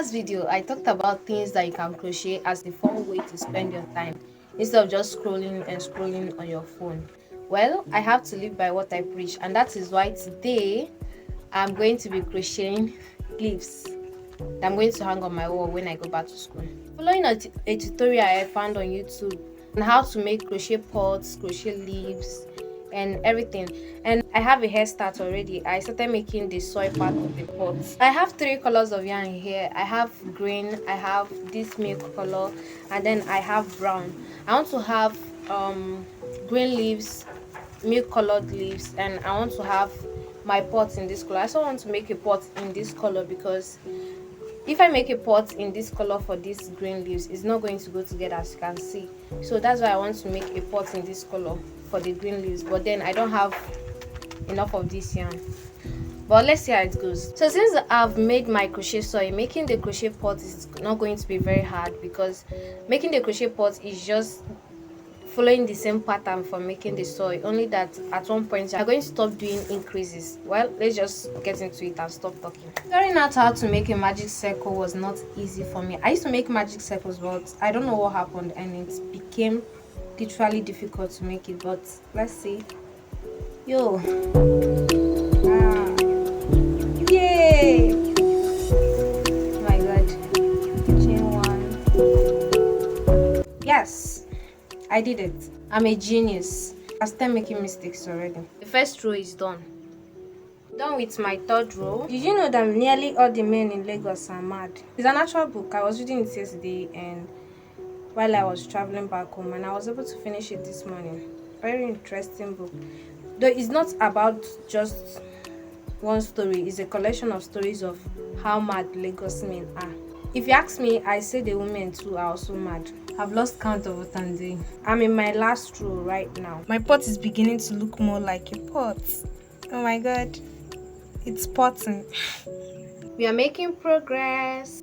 last video, I talked about things that you can crochet as a fun way to spend your time instead of just scrolling and scrolling on your phone. Well, I have to live by what I preach, and that is why today I'm going to be crocheting leaves that I'm going to hang on my wall when I go back to school. Following a tutorial I found on YouTube on how to make crochet pots, crochet leaves, and everything, and I have a hair start already. I started making the soy part of the pot. I have three colors of yarn here. I have green, I have this milk color, and then I have brown. I want to have green leaves, milk colored leaves, and I want to have my pot in this color. I also want to make a pot in this color because if I make a pot in this color for these green leaves, it's not going to go together, as you can see. So that's why I want to make a pot in this color for the green leaves, but then I don't have enough of this yarn. But let's see how it goes. So since I've made my crochet soy, making the crochet pot is not going to be very hard, because making the crochet pot is just following the same pattern for making the soy, only that at one point I'm going to stop doing increases. Well, let's just get into it and stop talking. Figuring out how to make a magic circle was not easy for me. I used to make magic circles, but I don't know what happened and it became literally difficult to make it. But let's see. Yo, yay, oh my god, chain one. Yes, I did it. I'm a genius. I started making mistakes already. The first row is done. Done with my third row. Did you know that nearly all the men in Lagos are mad? It's an actual book. I was reading it yesterday and while I was traveling back home, and I was able to finish it this morning. Very interesting book. Though it's not about just one story. It's a collection of stories of how mad Lagos men are. If you ask me, I say the women too are also mad. I've lost count of what I'm doing. I'm in my last row right now. My pot is beginning to look more like a pot. Oh my god, it's potting. We are making progress.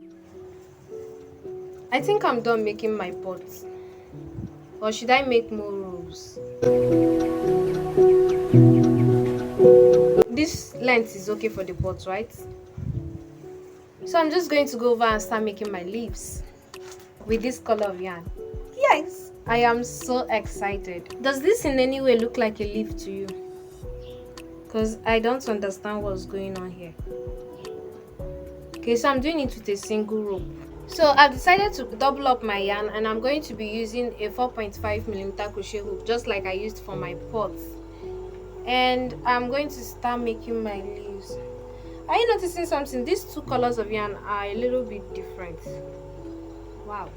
I think I'm done making my pot. Or should I make more rows? This length is okay for the pot, right? So I'm just going to go over and start making my leaves with this color of yarn. Yes, I am so excited. Does this in any way look like a leaf to you? Because I don't understand what's going on here. Okay, so I'm doing it with a single rope. So I've decided to double up my yarn, and I'm going to be using a 4.5mm crochet hook, just like I used for my pots. And I'm going to start making my leaves. Are you noticing something? These two colors of yarn are a little bit different. Wow.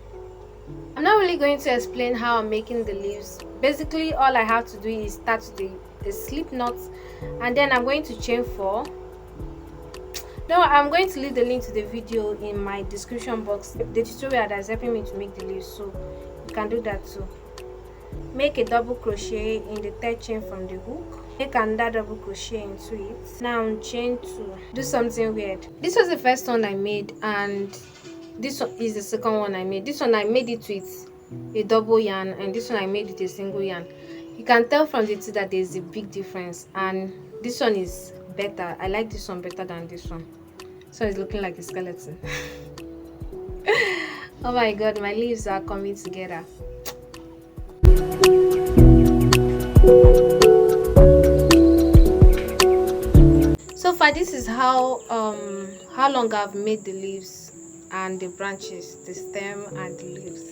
I'm not really going to explain how I'm making the leaves. Basically, all I have to do is start the slip knots, and then I'm going to chain 4. No, I'm going to leave the link to the video in my description box, the tutorial that's helping me to make the leaves, so you can do that too. Make a double crochet in the third chain from the hook. Make another double crochet into it. Now chain 2. Do something weird. This was the first one I made, and this one is the second one I made. This one I made it with a double yarn, and this one I made with a single yarn. You can tell from the two that there's a big difference, and this one is better. I like this one better than this one. So it's looking like a skeleton. Oh my god, my leaves are coming together. So far, this is how long I've made the leaves and the branches, the stem and the leaves,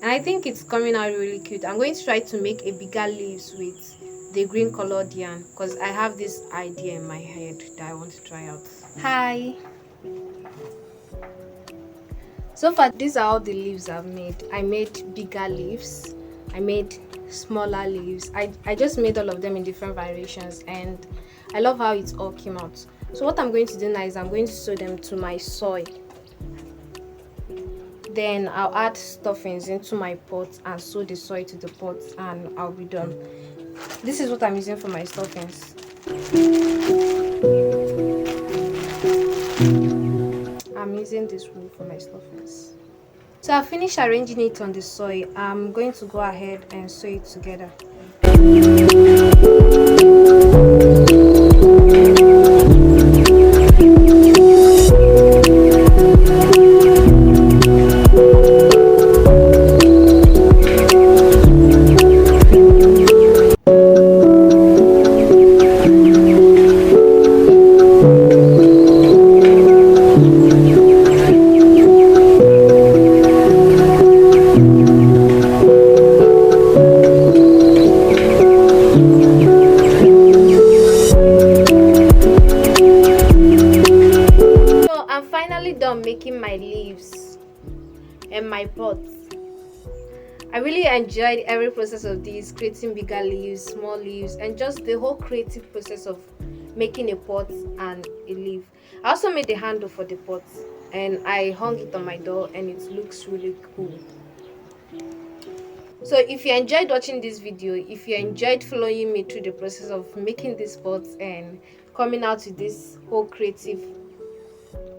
and I think it's coming out really cute. I'm going to try to make a bigger leaves with the green colored yarn, because I have this idea in my head that I want to try out. Hi. So far, these are all the leaves I've made. I made bigger leaves, I made smaller leaves. I just made all of them in different variations, and I love how it all came out. So what I'm going to do now is I'm going to sew them to my soy. Then I'll add stuffings into my pot and sew the soy to the pot, and I'll be done. This is what I'm using for my stuffings. I'm using this wool for my stuffings. So I finished arranging it on the soy. I'm going to go ahead and sew it together. I really enjoyed every process of this, creating bigger leaves, small leaves, and just the whole creative process of making a pot and a leaf. I also made the handle for the pot and I hung it on my door, and it looks really cool. So if you enjoyed watching this video, if you enjoyed following me through the process of making this pot and coming out with this whole creative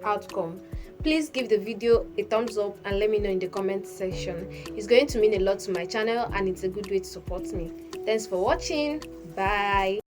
outcome, please give the video a thumbs up and let me know in the comment section. It's going to mean a lot to my channel and it's a good way to support me. Thanks for watching. Bye.